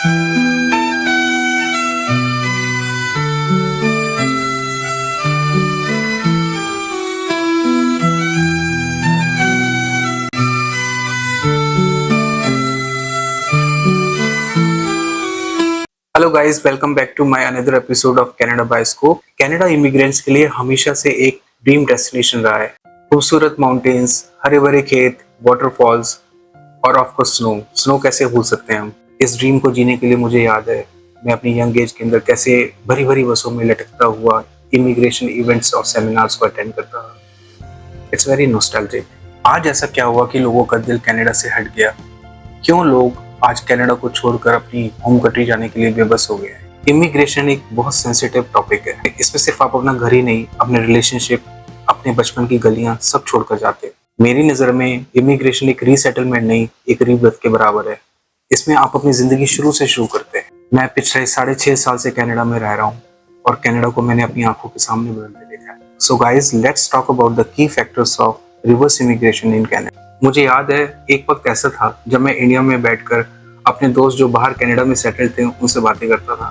Hello guys, welcome back to my another episode of Canada by scope. Canada immigrants के लिए हमेशा से एक ड्रीम डेस्टिनेशन रहा है। खूबसूरत माउंटेन्स, हरे भरे खेत, वाटरफॉल्स और ऑफ कोर्स स्नो। स्नो कैसे भूल सकते हैं हम। इस ड्रीम को जीने के लिए मुझे याद है मैं अपनी यंग एज के अंदर कैसे भरी भरी बसों में लटकता हुआ इमिग्रेशन इवेंट्स और सेमिनार्स को अटेंड करता था। It's very nostalgic. आज ऐसा क्या हुआ कि लोगों का दिल कनाडा से हट गया? क्यों लोग आज कनाडा को छोड़कर अपनी होम कंट्री जाने के लिए बेबस हो गए हैं? इमिग्रेशन एक बहुत सेंसिटिव टॉपिक है। इसमें सिर्फ आप अपना घर ही नहीं, अपने रिलेशनशिप, अपने बचपन की गलियां सब छोड़कर जाते हैं। मेरी नज़र में इमिग्रेशन एक रीसेटलमेंट नहीं, एक रीबर्थ के बराबर है। इसमें आप अपनी जिंदगी शुरू से शुरू करते हैं। मैं पिछले 6.5 साल से कनाडा में रह रहा हूँ और कनाडा को मैंने अपनी आंखों के सामने बदलते देखा है। So guys, let's talk about the key factors of reverse immigration in Canada. मुझे याद है एक वक्त ऐसा था जब मैं इंडिया में बैठकर अपने दोस्त जो बाहर कनाडा में सेटल थे उनसे बातें करता था।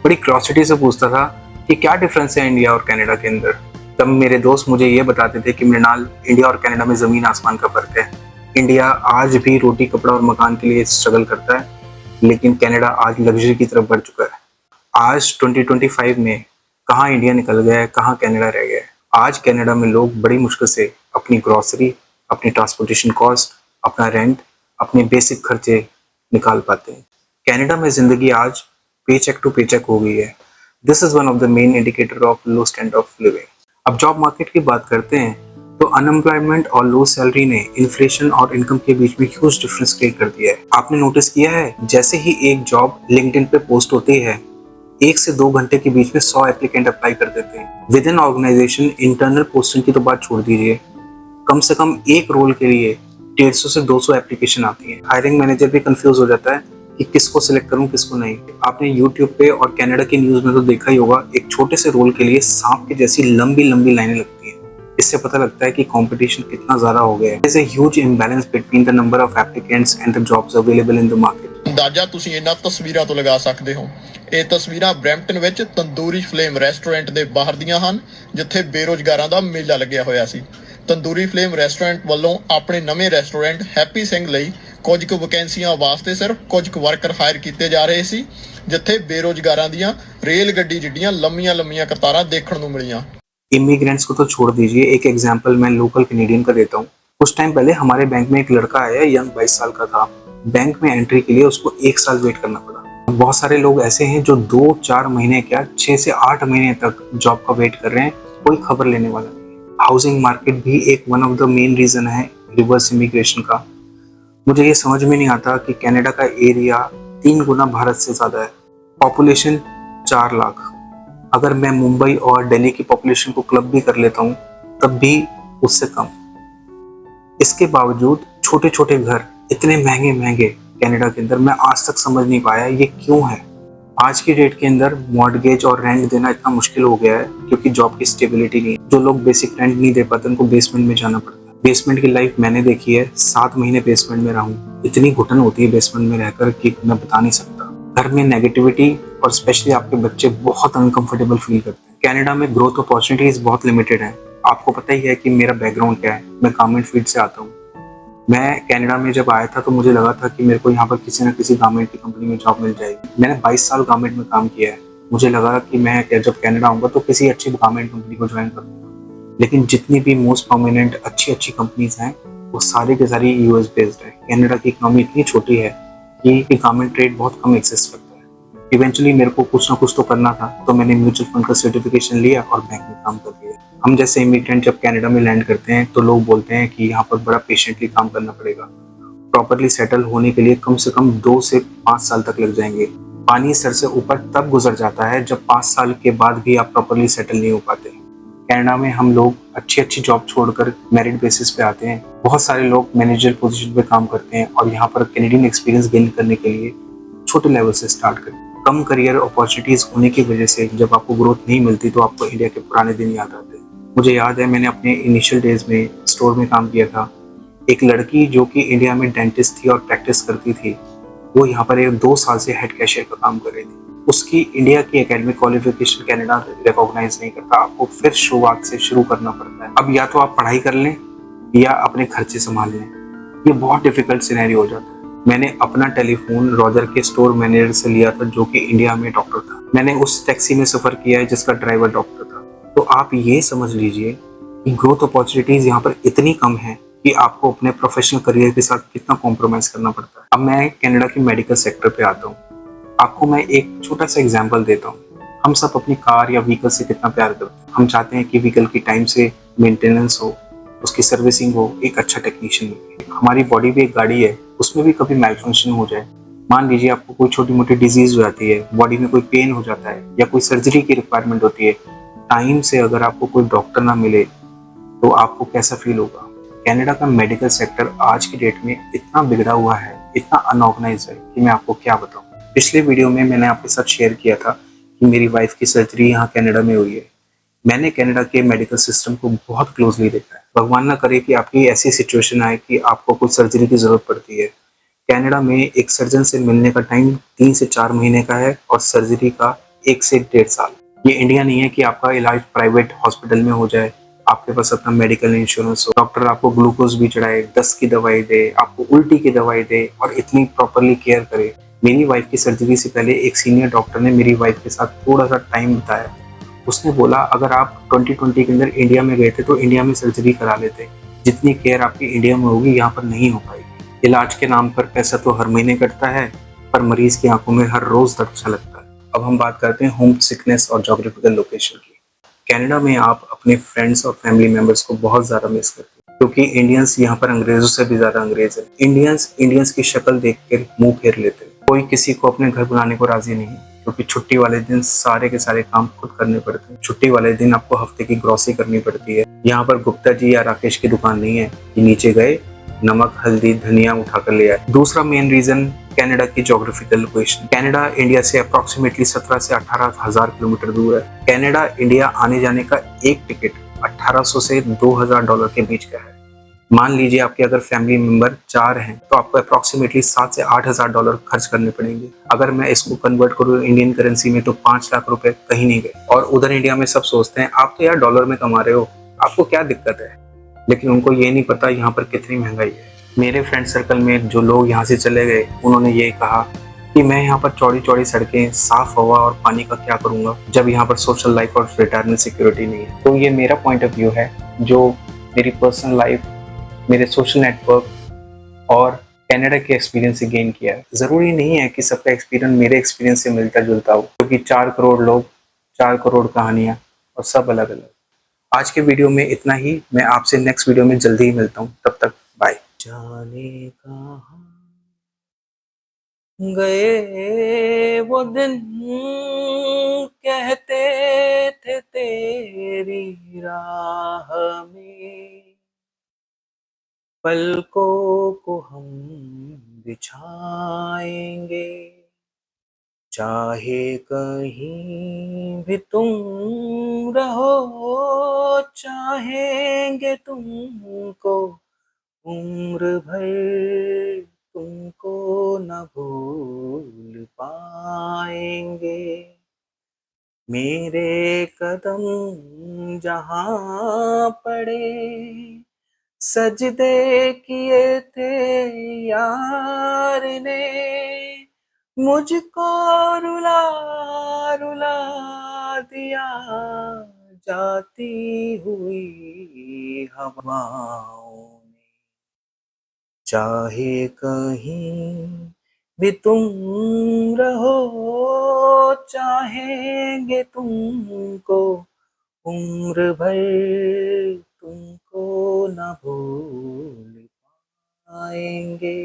बड़ी क्यूरियोसिटी से पूछता था कि क्या डिफरेंस है इंडिया और कनाडा के अंदर। तब मेरे दोस्त मुझे ये बताते थे कि मृणाल, इंडिया और कनाडा में ज़मीन आसमान का फ़र्क है। इंडिया आज भी रोटी, कपड़ा और मकान के लिए स्ट्रगल करता है, लेकिन कनाडा आज लग्जरी की तरफ बढ़ चुका है। आज 2025 में कहाँ इंडिया निकल गया है, कहाँ कनाडा रह गया है। आज कनाडा में लोग बड़ी मुश्किल से अपनी ग्रॉसरी, अपनी ट्रांसपोर्टेशन कॉस्ट, अपना रेंट, अपने बेसिक खर्चे निकाल पाते हैं। कनाडा में जिंदगी आज पेचेक टू पेचेक हो गई है। This is one of the main indicator of low standard of living. अब जॉब मार्केट की बात करते हैं तो अनएम्प्लॉयमेंट और लो सैलरी ने इन्फ्लेशन और इनकम के बीच में ह्यूज डिफरेंस क्रिएट कर दिया है। आपने नोटिस किया है, जैसे ही एक जॉब लिंक्डइन पे पोस्ट होती है, 1 से 2 घंटे के बीच में 100 एप्लीकेंट अप्लाई कर देते हैं। Within organization internal posting की तो बात छोड़ दीजिए, कम से कम एक रोल के लिए 150 से 200 एप्लीकेशन आती है। हायरिंग मैनेजर भी कंफ्यूज हो जाता है कि किसको सिलेक्ट करूं, किसको नहीं। आपने यूट्यूब पे और कनाडा की न्यूज में तो देखा ही होगा, एक छोटे से रोल के लिए सांप की जैसी लंबी लंबी लाइनें लगती हैं। इससे पता लगता है कि कंपटीशन कितना ज्यादा हो गया है। There is a huge imbalance between the number of applicants and the jobs available in the market. ਅੰਦਾਜ਼ਾ ਤੁਸੀਂ ਇਹਨਾਂ ਤਸਵੀਰਾਂ ਤੋਂ ਲਗਾ ਸਕਦੇ ਹੋ। ਇਹ ਤਸਵੀਰਾਂ ਬਰੈਂਪਟਨ ਵਿੱਚ ਤੰਦੂਰੀ ਫਲੇਮ ਰੈਸਟੋਰੈਂਟ ਦੇ ਬਾਹਰ ਦੀਆਂ ਹਨ, ਜਿੱਥੇ ਬੇਰੋਜ਼ਗਾਰਾਂ ਦਾ ਮੇਲਾ ਲੱਗਿਆ ਹੋਇਆ ਸੀ। ਤੰਦੂਰੀ ਫਲੇਮ ਰੈਸਟੋਰੈਂਟ ਵੱਲੋਂ ਆਪਣੇ ਨਵੇਂ ਰੈਸਟੋਰੈਂਟ ਹੈਪੀ ਸਿੰਘ ਲਈ ਕੁਝ ਕੁ ਵੈਕੈਂਸੀਆਂ ਵਾਸਤੇ ਸਿਰਫ ਕੁਝ ਕੁ ਵਰਕਰ ਹਾਇਰ ਕੀਤੇ ਜਾ ਰਹੇ ਸੀ, ਜਿੱਥੇ ਬੇਰੋਜ਼ਗਾਰਾਂ ਦੀਆਂ ਰੇਲ ਗੱਡੀ ਜਿੱਡੀਆਂ ਲੰਮੀਆਂ ਲੰਮੀਆਂ ਕਤਾਰਾਂ ਦੇਖਣ ਨੂੰ ਮਿਲੀਆਂ। इमिग्रेंट्स को तो छोड़ दीजिए, एक एग्जाम्पल मैं लोकल कैनेडियन का देता हूँ। कुछ टाइम पहले हमारे बैंक में एक लड़का आया, यंग 22 साल का था। बैंक में एंट्री के लिए उसको 1 साल वेट करना पड़ा। बहुत सारे लोग ऐसे हैं जो 2-4 महीने क्या 6 से 8 महीने तक जॉब का वेट कर रहे हैं, कोई खबर लेने वाला नहीं। हाउसिंग मार्केट भी एक one of the main reason है रिवर्स इमिग्रेशन का। मुझे ये समझ में नहीं आता कि कनाडा का एरिया 3 गुना भारत से ज्यादा है। पॉपुलेशन 4 लाख। अगर मैं मुंबई और दिल्ली की पॉपुलेशन को क्लब भी कर लेता हूँ तब भी उससे कम। इसके बावजूद छोटे छोटे घर इतने महंगे महंगे कनाडा के अंदर, मैं आज तक समझ नहीं पाया ये क्यों है। आज की डेट के अंदर मॉर्गेज और रेंट देना इतना मुश्किल हो गया है क्योंकि जॉब की स्टेबिलिटी नहीं है। जो लोग बेसिक रेंट नहीं दे पाते उनको बेसमेंट में जाना पड़ता है। बेसमेंट की लाइफ मैंने देखी है, 7 महीने बेसमेंट में रहा हूँ। इतनी घुटन होती है बेसमेंट में रहकर कि मैं बता नहीं सकता। घर में नेगेटिविटी और स्पेशली आपके बच्चे बहुत अनकंफर्टेबल फील करते हैं। कनाडा में ग्रोथ अपॉर्चुनिटीज बहुत लिमिटेड हैं। आपको पता ही है कि मेरा बैकग्राउंड क्या है, मैं गारमेंट फील्ड से आता हूँ। मैं कनाडा में जब आया था तो मुझे लगा था कि मेरे को यहाँ पर किसी न किसी गारमेंट की कंपनी में जॉब मिल जाएगी। मैंने 22 साल गारमेंट में काम किया है। मुझे लगा कि मैं जब कनाडा आऊँगा तो किसी अच्छी गारमेंट कंपनी को ज्वाइन करूँगा, लेकिन जितनी भी मोस्ट प्रोमिनेंट अच्छी अच्छी कंपनीज हैं वो सारी की सारी यूएस बेस्ड है। कनाडा की इकोनॉमी इतनी छोटी है कि गारमेंट ट्रेड बहुत कम एक्सेस करता है। इवेंचुअली मेरे को कुछ ना कुछ तो करना था, तो मैंने म्यूचुअल फंड का सर्टिफिकेशन लिया और बैंक में काम कर लिया। हम जैसे इमिग्रेंट जब कनाडा में लैंड करते हैं तो लोग बोलते हैं कि यहाँ पर बड़ा पेशेंटली काम करना पड़ेगा। प्रॉपरली सेटल होने के लिए कम से कम 2 से 5 साल तक लग जाएंगे। पानी सर से ऊपर तब गुजर जाता है जब 5 साल के बाद भी आप प्रॉपरली सेटल नहीं हो पाते। कनाडा में हम लोग अच्छी अच्छी जॉब छोड़कर मेरिट बेसिस पे आते हैं। बहुत सारे लोग मैनेजर पोजीशन पे काम करते हैं और यहाँ पर कैनेडियन एक्सपीरियंस गेन करने के लिए छोटे लेवल से स्टार्ट करते हैं। कम करियर अपॉर्चुनिटीज होने की वजह से जब आपको ग्रोथ नहीं मिलती तो आपको इंडिया के पुराने दिन याद आते हैं। मुझे याद है मैंने अपने इनिशियल डेज में स्टोर में काम किया था। एक लड़की जो कि इंडिया में डेंटिस्ट थी और प्रैक्टिस करती थी, वो यहाँ पर एक 2 साल से हेड कैशियर का काम कर रही थी। उसकी इंडिया की एकेडमिक क्वालिफिकेशन कनाडा रिकॉग्नाइज नहीं करता, आपको फिर शुरुआत से शुरू करना पड़ता है। अब या तो आप पढ़ाई कर लें या अपने खर्चे संभाल लें। ये बहुत डिफिकल्ट सिनेरियो हो जाता है। मैंने अपना टेलीफोन रॉजर के स्टोर मैनेजर से लिया था, जो कि इंडिया में डॉक्टर था। मैंने उस टैक्सी में सफर किया है जिसका ड्राइवर डॉक्टर था। तो आप ये समझ लीजिए कि ग्रोथ अपॉर्चुनिटीज यहाँ पर इतनी कम है कि आपको अपने प्रोफेशनल करियर के साथ कितना कॉम्प्रोमाइज करना पड़ता है। अब मैं कनाडा की मेडिकल सेक्टर पे आता हूँ। आपको मैं एक छोटा सा एग्जांपल देता हूँ। हम सब अपनी कार या व्हीकल से कितना प्यार करते हैं। हम चाहते हैं कि व्हीकल की टाइम से मेंटेनेंस हो, उसकी सर्विसिंग हो, एक अच्छा टेक्नीशियन मिले। हमारी बॉडी भी एक गाड़ी है, उसमें भी कभी मेल फंक्शन हो जाए, मान लीजिए आपको कोई छोटी मोटी डिजीज हो जाती है, बॉडी में कोई पेन हो जाता है या कोई सर्जरी की रिक्वायरमेंट होती है, टाइम से अगर आपको कोई डॉक्टर ना मिले तो आपको कैसा फील होगा। कनाडा का मेडिकल सेक्टर आज की डेट में इतना बिगड़ा हुआ है, इतना अनऑर्गेनाइज है कि मैं आपको क्या बताऊं। पिछले वीडियो में मैंने आपके साथ शेयर किया था कि मेरी वाइफ की सर्जरी यहाँ कनाडा में हुई है। मैंने कनाडा के मेडिकल सिस्टम को बहुत क्लोजली देखा है। भगवान ना करे कि आपकी ऐसी सिचुएशन आए कि आपको कोई सर्जरी की जरूरत पड़ती है। कनाडा में एक सर्जन से मिलने का टाइम 3 से 4 महीने का है और सर्जरी का 1 से 1.5 साल। ये इंडिया नहीं है कि आपका इलाज प्राइवेट हॉस्पिटल में हो जाए, आपके पास अपना मेडिकल इंश्योरेंस हो, डॉक्टर आपको ग्लूकोज भी चढ़ाए, दस्त की दवाई दे, आपको उल्टी की दवाई दे और इतनी प्रॉपरली केयर करे। मेरी वाइफ की सर्जरी से पहले एक सीनियर डॉक्टर ने मेरी वाइफ के साथ थोड़ा सा टाइम बिताया। उसने बोला अगर आप 2020 के अंदर इंडिया में गए थे तो इंडिया में सर्जरी करा लेते, जितनी केयर आपकी इंडिया में होगी यहाँ पर नहीं हो पाएगी। इलाज के नाम पर पैसा तो हर महीने कटता है, पर मरीज की आंखों में हर रोज दर्द सा लगता है। अब हम बात करते हैं होम सिकनेस और जोग्राफिकल लोकेशन की। कनाडा में आप अपने फ्रेंड्स और फैमिली मेंबर्स को बहुत ज्यादा मिस करते हैं, क्योंकि इंडियंस यहाँ पर अंग्रेजों से भी ज्यादा अंग्रेज है। इंडियंस की शक्ल देख कर मुंह फेर लेते हैं। कोई किसी को अपने घर बुलाने को राजी नहीं है, क्योंकि छुट्टी वाले दिन सारे के सारे काम खुद करने पड़ते हैं। छुट्टी वाले दिन आपको हफ्ते की ग्रोसरी करनी पड़ती है। यहाँ पर गुप्ता जी या राकेश की दुकान नहीं है कि नीचे गए, नमक हल्दी धनिया उठाकर ले आए। दूसरा मेन रीजन कनाडा की जोग्राफिकल लोकेशन। कनाडा इंडिया से अप्रोक्सीमेटली 17 से 18,000 किलोमीटर दूर है। कनाडा इंडिया आने जाने का एक टिकट 1800 से $2,000 के बीच का है। मान लीजिए आपके अगर फैमिली मेंबर 4 हैं तो आपको अप्रोक्सीमेटली 7 से 8 हजार डॉलर खर्च करने पड़ेंगे। अगर मैं इसको कन्वर्ट करूँ इंडियन करेंसी में तो 5 लाख रुपए कहीं नहीं गए। और उधर इंडिया में सब सोचते हैं आप तो यार डॉलर में कमा रहे हो, आपको क्या दिक्कत है। लेकिन उनको ये नहीं पता यहाँ पर कितनी महंगाई है। मेरे फ्रेंड सर्कल में जो लोग यहाँ से चले गए उन्होंने ये कहा कि मैं यहाँ पर चौड़ी चौड़ी सड़कें, साफ हवा और पानी का क्या करूंगा जब यहाँ पर सोशल लाइफ और रिटायरमेंट सिक्योरिटी नहीं है। तो ये मेरा पॉइंट ऑफ व्यू है, जो मेरी पर्सनल लाइफ, मेरे सोशल नेटवर्क और कनाडा के एक्सपीरियंस से गेन किया है। जरूरी नहीं है कि सबका एक्सपीरियंस मेरे एक्सपीरियंस से मिलता जुलता हो, क्योंकि 4 करोड़ लोग, 4 करोड़ कहानियां और सब अलग अलग। आज के वीडियो में इतना ही। मैं आपसे नेक्स्ट वीडियो में जल्दी ही मिलता हूँ, तब तक बाय। जाने कहाँ गए वो दिन, कहते थे तेरी राह में पलकों को हम बिछाएंगे, चाहे कहीं भी तुम रहो, चाहेंगे तुमको उम्र भर, तुमको न भूल पाएंगे। मेरे कदम जहाँ पड़े सजदे किए थे यार ने, मुझको रुला रुला दिया जाती हुई हवाओं ने। चाहे कहीं भी तुम रहो, चाहेंगे तुमको उम्र भर, तुमको न भूल पाएंगे।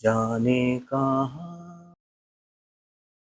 जाने कहाँ